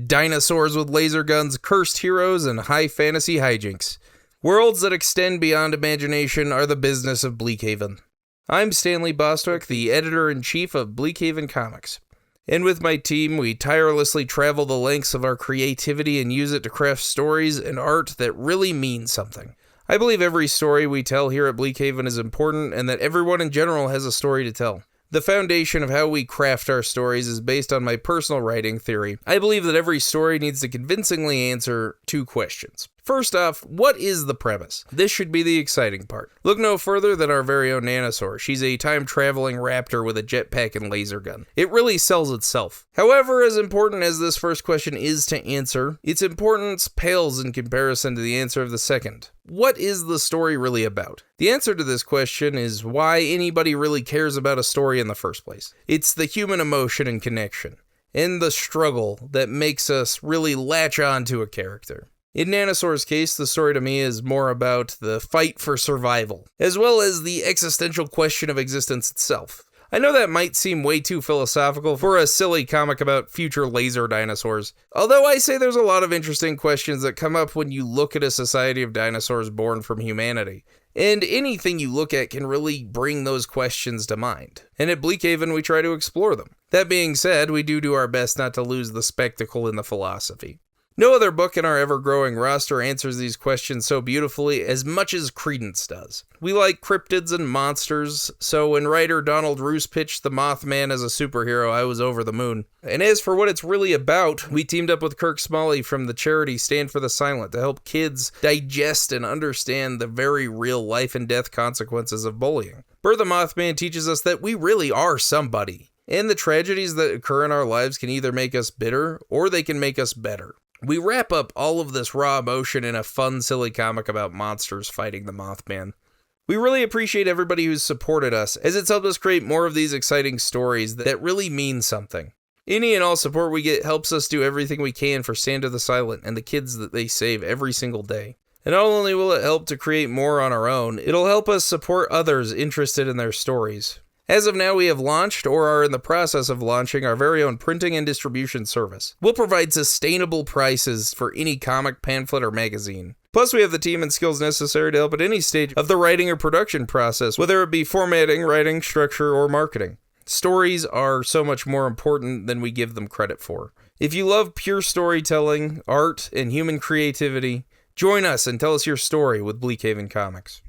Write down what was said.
dinosaurs with laser guns, cursed heroes, and high fantasy hijinks. Worlds that extend beyond imagination are the business of Bleakheaven. I'm Stanley Bostwick, the editor-in-chief of Bleakheaven Comics. And with my team, we tirelessly travel the lengths of our creativity and use it to craft stories and art that really mean something. I believe every story we tell here at Bleakheaven is important and that everyone in general has a story to tell. The foundation of how we craft our stories is based on my personal writing theory. I believe that every story needs to convincingly answer two questions. First off, what is the premise? This should be the exciting part. Look no further than our very own Nanosaur. She's a time-traveling raptor with a jetpack and laser gun. It really sells itself. However, as important as this first question is to answer, its importance pales in comparison to the answer of the second. What is the story really about? The answer to this question is why anybody really cares about a story in the first place. It's the human emotion and connection, and the struggle that makes us really latch on to a character. In Nanosaur's case, the story to me is more about the fight for survival, as well as the existential question of existence itself. I know that might seem way too philosophical for a silly comic about future laser dinosaurs, although I say there's a lot of interesting questions that come up when you look at a society of dinosaurs born from humanity. And anything you look at can really bring those questions to mind. And at Bleakheaven, we try to explore them. That being said, we do our best not to lose the spectacle in the philosophy. No other book in our ever-growing roster answers these questions so beautifully as much as Credence does. We like cryptids and monsters, so when writer Donald Roos pitched the Mothman as a superhero, I was over the moon. And as for what it's really about, we teamed up with Kirk Smalley from the charity Stand for the Silent to help kids digest and understand the very real life and death consequences of bullying. Birth of Mothman teaches us that we really are somebody, and the tragedies that occur in our lives can either make us bitter or they can make us better. We wrap up all of this raw emotion in a fun, silly comic about monsters fighting the Mothman. We really appreciate everybody who's supported us, as it's helped us create more of these exciting stories that really mean something. Any and all support we get helps us do everything we can for Stand for the Silent and the kids that they save every single day. And not only will it help to create more on our own, it'll help us support others interested in their stories. As of now, we have launched, or are in the process of launching, our very own printing and distribution service. We'll provide sustainable prices for any comic, pamphlet, or magazine. Plus, we have the team and skills necessary to help at any stage of the writing or production process, whether it be formatting, writing, structure, or marketing. Stories are so much more important than we give them credit for. If you love pure storytelling, art, and human creativity, join us and tell us your story with Bleakheaven Comics.